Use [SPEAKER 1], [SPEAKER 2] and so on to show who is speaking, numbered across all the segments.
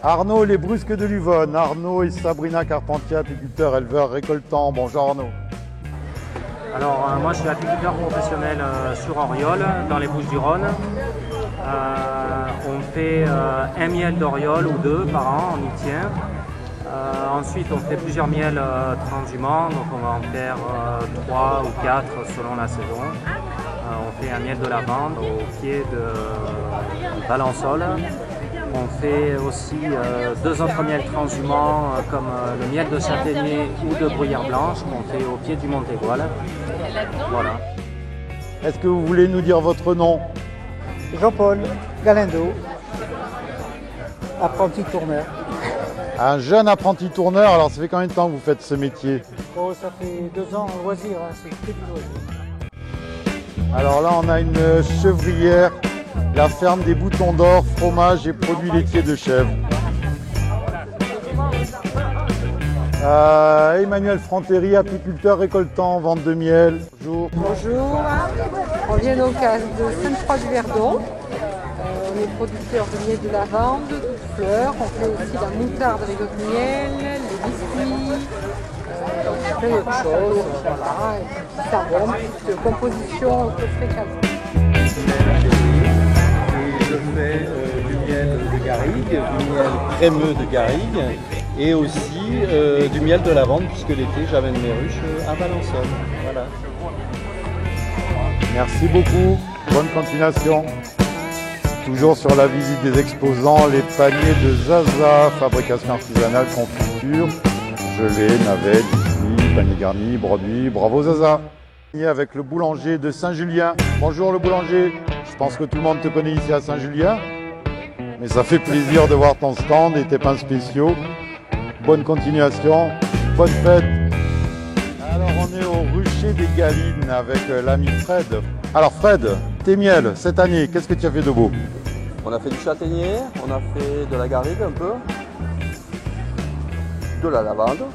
[SPEAKER 1] Arnaud, les Brusques de Luvonne. Arnaud et Sabrina Carpentier, apiculteurs, éleveurs, récoltants. Bonjour Arnaud.
[SPEAKER 2] Alors moi je suis apiculteur professionnel sur Oriol, dans les Bouches-du-Rhône. On fait un miel d'Oriol ou deux par an, on y tient. Ensuite on fait plusieurs miels transhumants, donc on va en faire 3 ou 4 selon la saison. On fait un miel de lavande au pied de Valençol. On fait aussi 2 autres miels transhumants comme le miel de châtaignier ou de bruyère blanche qu'on fait au pied du Montégoal. Voilà.
[SPEAKER 1] Est-ce que vous voulez nous dire votre nom?
[SPEAKER 3] Jean-Paul Galindo, apprenti tourneur.
[SPEAKER 1] Un jeune apprenti tourneur, alors ça fait combien de temps que vous faites ce métier?
[SPEAKER 3] Oh, ça fait 2 ans en loisir, hein, c'est que du loisir.
[SPEAKER 1] Alors là on a une chevrière, la ferme des Boutons d'Or, fromage et produits laitiers de chèvre. Emmanuel Frantéry, apiculteur récoltant, vente de miel. Bonjour.
[SPEAKER 4] Bonjour, on vient donc de Sainte-Croix-du-Verdon. On est producteur de miel de lavande, de fleurs. On fait aussi la moutarde avec notre miel, les biscuits, plein d'autres choses. Voilà, et savon, de composition très fréquente.
[SPEAKER 5] Je fais du miel de garrigue, du miel crémeux de garrigue et aussi du miel de lavande puisque l'été j'amène mes ruches à Valençol. Voilà.
[SPEAKER 1] Merci beaucoup, bonne continuation. Toujours sur la visite des exposants, les paniers de Zaza, fabrication artisanale, confiture, gelée, navette, biscuits, panier garni, broderie. Bravo Zaza. Avec le boulanger de Saint-Julien. Bonjour le boulanger. Je pense que tout le monde te connaît ici à Saint-Julien. Mais ça fait plaisir de voir ton stand et tes pains spéciaux. Bonne continuation, bonne fête. Alors on est au rucher des Galines avec l'ami Fred. Alors Fred, tes miels, cette année, qu'est-ce que tu as fait de beau?
[SPEAKER 5] On a fait du châtaignier, on a fait de la garrigue un peu, de la lavande.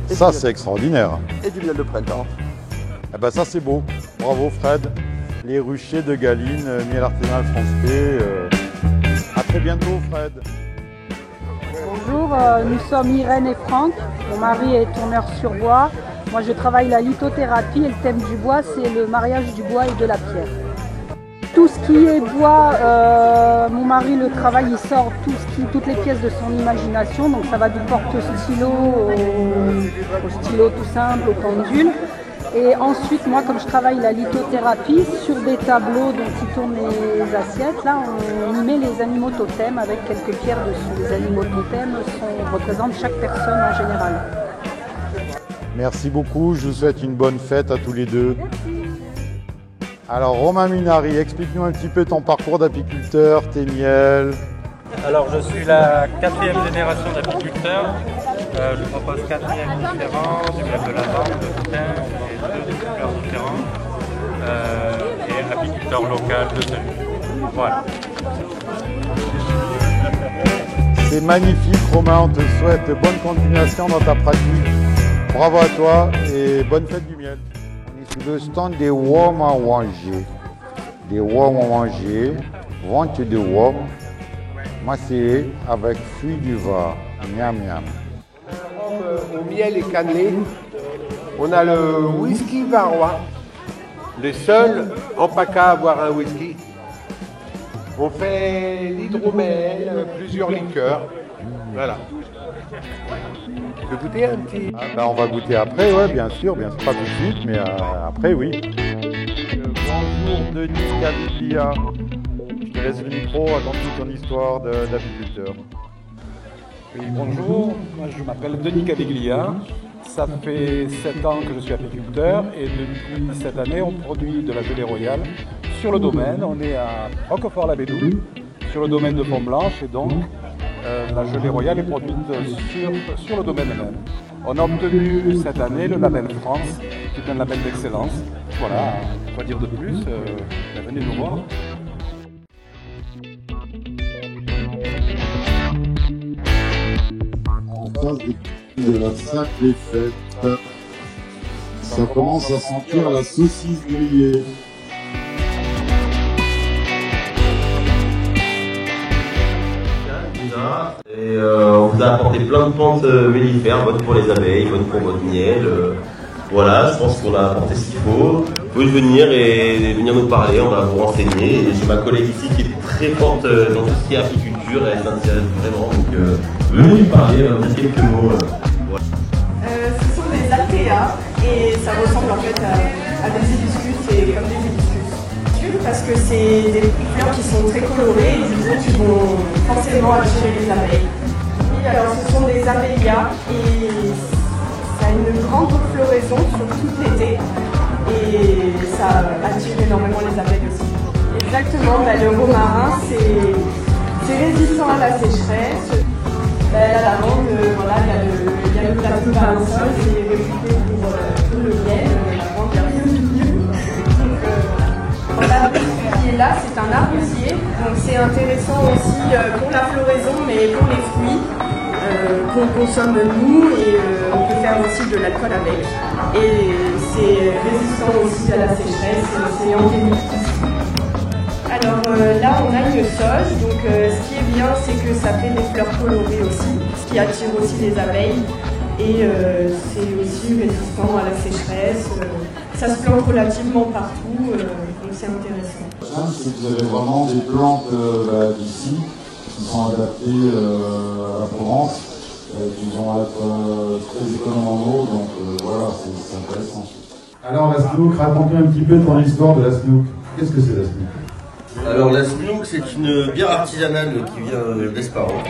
[SPEAKER 1] Ça c'est extraordinaire.
[SPEAKER 5] Et du miel de printemps.
[SPEAKER 1] Eh ben ça c'est beau. Bravo Fred. Les ruchers de Galines, miel artisanal français. À très bientôt Fred.
[SPEAKER 6] Bonjour, nous sommes Irène et Franck. Mon mari est tourneur sur bois. Moi je travaille la lithothérapie et le thème du bois c'est le mariage du bois et de la pierre. Tout ce qui est bois, mon mari le travaille, il sort toutes les pièces de son imagination. Donc ça va du porte-stylo au stylo tout simple, au pendule. Et ensuite, moi, comme je travaille la lithothérapie, sur des tableaux dont il tourne les assiettes, là, on y met les animaux totems avec quelques pierres dessus. Les animaux totems représentent chaque personne en général.
[SPEAKER 1] Merci beaucoup, je vous souhaite une bonne fête à tous les deux. Alors Romain Minari, explique-nous un petit peu ton parcours d'apiculteur, tes miels.
[SPEAKER 2] Alors je suis la 4e génération d'apiculteurs. Je propose 4 miels différents, du miel de lavande, de thym et 2 fleurs différentes. Et apiculteur local de celui. Voilà.
[SPEAKER 1] C'est magnifique Romain, on te souhaite bonne continuation dans ta pratique. Bravo à toi et bonne fête du miel. On est sur le stand des worms à manger. Des worms à manger, vente de worms, massé avec fruits du Var. Miam miam.
[SPEAKER 7] Au miel et cannelé, on a le whisky varois, le seul en PACA à avoir un whisky. On fait l'hydromel, plusieurs liqueurs. Voilà. Tu peux goûter un petit?
[SPEAKER 1] On va goûter après, ouais, bien sûr, pas tout de suite, mais après, oui. Bonjour Denis Caviglia. Je te laisse le micro, raconte-nous ton histoire d'apiculteur.
[SPEAKER 8] Oui, bonjour, moi je m'appelle Denis Caviglia. Ça fait 7 ans que je suis apiculteur et depuis cette année on produit de la gelée royale sur le domaine. On est à Roquefort-la-Bédouille, sur le domaine de Pont-Blanche et donc la gelée royale est produite sur le domaine même. On a obtenu cette année le label France, qui est un label d'excellence. Voilà, quoi dire de plus, venez nous voir.
[SPEAKER 9] En face de la salle des fêtes, ça commence à sentir la saucisse grillée.
[SPEAKER 2] Nous
[SPEAKER 10] Thomas et on vous a apporté plein de plantes mellifères, bonnes pour les abeilles, bonnes pour votre miel. Voilà, je pense qu'on a apporté ce qu'il faut. Vous pouvez venir et venir nous parler, on va vous renseigner. Et j'ai ma collègue ici qui est très forte dans tout ce qui est apiculture, elle s'intéresse vraiment. Donc venez nous parler, dire quelques mots. Voilà.
[SPEAKER 11] Ce sont des altéas et ça ressemble en fait à des hibiscus, c'est comme des hibiscus. Parce que c'est des fleurs qui sont très colorées et qui vont forcément attirer les abeilles. Et alors ce sont des abélias et ça a une grande floraison sur tout l'été et ça attire énormément les abeilles aussi. Exactement, le romarin c'est résistant à la sécheresse. La lavande, voilà, il y a le plasma balanceur, c'est réputé pour le miel, la lavande, il y a rien de mieux. L'arbre qui est là, c'est un arbusier, donc c'est intéressant aussi pour la floraison, mais pour les fruits qu'on consomme nous et on peut faire aussi de l'alcool avec. Et c'est résistant aussi à la sécheresse, c'est endémique. Alors là on a une sauge, donc ce qui est bien c'est que ça fait des fleurs colorées aussi, ce qui attire aussi les abeilles et c'est aussi résistant à la sécheresse, ça se plante relativement partout, donc c'est intéressant.
[SPEAKER 9] C'est que vous avez vraiment des plantes d'ici qui sont adaptées à la Provence, qui vont être très économes en eau, donc voilà, c'est intéressant.
[SPEAKER 12] Alors la Snook, raconte un petit peu ton histoire de la Snook. Qu'est-ce que c'est la Snook?
[SPEAKER 10] Alors la Snook, c'est une bière artisanale qui vient d'Esparon.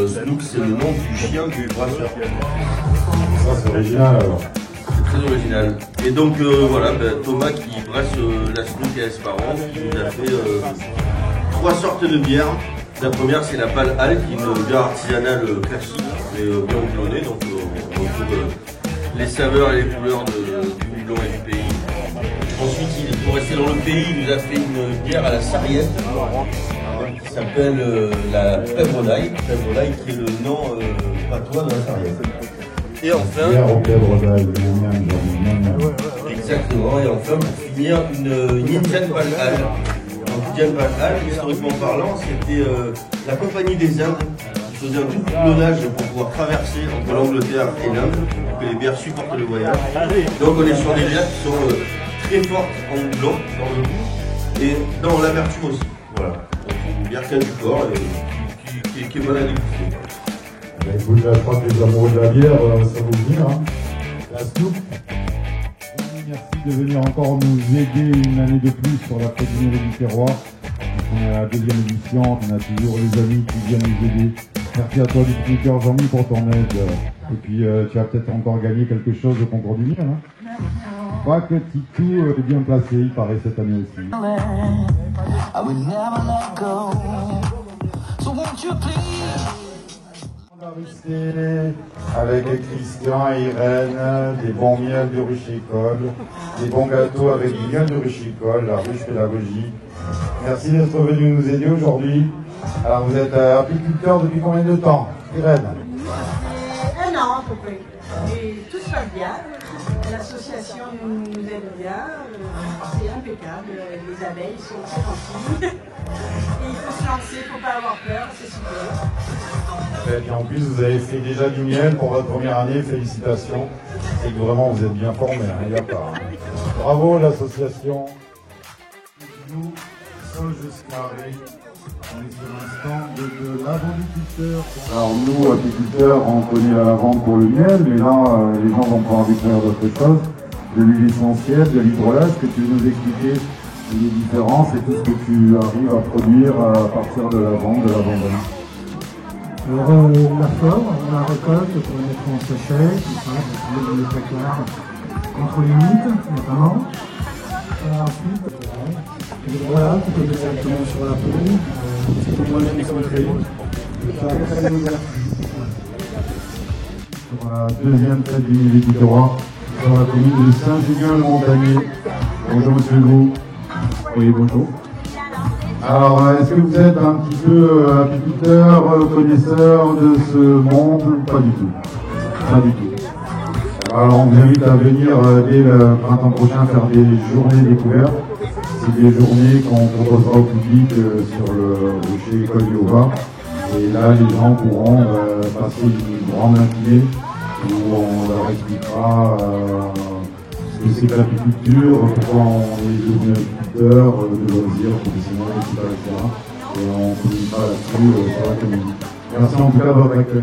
[SPEAKER 10] Snook, c'est le nom du chien du brasseur.
[SPEAKER 12] Ça c'est original alors.
[SPEAKER 10] C'est très original. Et donc voilà, Thomas qui brasse la Snook à Esparon, nous a fait 3 sortes de bières. La première c'est la Pale Ale, qui est une bière artisanale classique, mais bien houblonnée, donc on retrouve les saveurs et les couleurs du houblon et du pays. Ensuite, pour rester dans le pays, il nous a fait une bière à la sarriette qui s'appelle la Pèvre d'ail. Pèvre d'ail qui est le nom patois de la sarriette. Et enfin, exactement. Et enfin, pour finir, une Indian Pale Ale. Indian Pale Ale, historiquement parlant, c'était la Compagnie des Indes qui faisait un double houblonnage pour pouvoir traverser entre l'Angleterre et l'Inde, pour que les bières supportent le voyage. Donc on est sur des bières qui sont très forte en houblon, dans le goût, et dans l'amertume aussi. Voilà. Donc une bière qui a du corps et qui est bonne à déguster.
[SPEAKER 12] Écoute, je crois que les amoureux de la bière, ça vous venir. Hein. La Snook. Merci de venir encore nous aider une année de plus sur la fête du miel et du terroir. On est à la 2e édition, on a toujours les amis qui viennent nous aider. Merci à toi, distributeur Jean-Mi, pour ton aide. Et puis, tu as peut-être encore gagné quelque chose au concours du miel. Hein. Je crois que Titou est bien placé, il paraît, cette année aussi. Avec Christian et Irène, des bons miels de Ruche-École, des bons gâteaux avec du miel de Ruche-École, la ruche pédagogique. Merci d'être venu nous aider aujourd'hui. Alors vous êtes apiculteur depuis combien de temps, Irène?
[SPEAKER 13] 1 an à peu près. Et tout se passe bien. L'association nous aide bien. C'est impeccable. Les abeilles sont très tranquilles. Et il faut se lancer, il ne faut pas avoir peur, c'est super.
[SPEAKER 12] Et en plus, vous avez fait déjà du miel pour votre première année, félicitations. Et que vraiment, vous êtes bien formés, il n'y a pas. Bravo l'association. Nous, Sauges Carré, on est sur l'instant de l'avendiculteur. Alors nous, apiculteurs, on connaît la lavande pour le miel, mais là, les gens vont pouvoir découvrir d'autres choses. De l'huile essentielle, de l'hydrolat, est-ce que tu veux nous expliquer les différences et tout ce que tu arrives à produire à partir de lavande, de l'abandon?
[SPEAKER 3] Alors la flore, on la récolte pour la mettre en sachet, comme ça, le placard contre les mites notamment. Ensuite, voilà, tu peux mettre directement sur la peau, un petit peu moins concentré.
[SPEAKER 12] Sur la deuxième fête du miel et du terroir, sur la commune de Saint-Julien-le-Montagnier. Bonjour monsieur Legault. Oui, bonjour. Alors, est-ce que vous êtes un petit peu apiculteur, connaisseur de ce monde? Pas du tout. Pas du tout. Alors, on vous invite à venir dès le printemps prochain faire des journées découvertes. C'est des journées qu'on proposera au public sur le rocher École du Haut-Bas.
[SPEAKER 9] Et là, les gens pourront passer une grande matinée où on leur expliquera ce que c'est que l'apiculture, pourquoi on est devenu apiculteur, de loisirs, professionnels, etc. Et on communiquera là-dessus sur la commune. Merci en tout cas de votre accueil.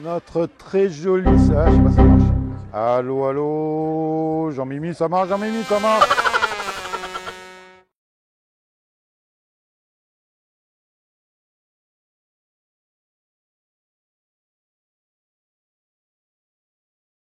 [SPEAKER 1] Notre très joli, ça, je sais pas si ça marche. Allô, allô, Jean-Mimi, ça marche, Jean-Mimi, ça marche?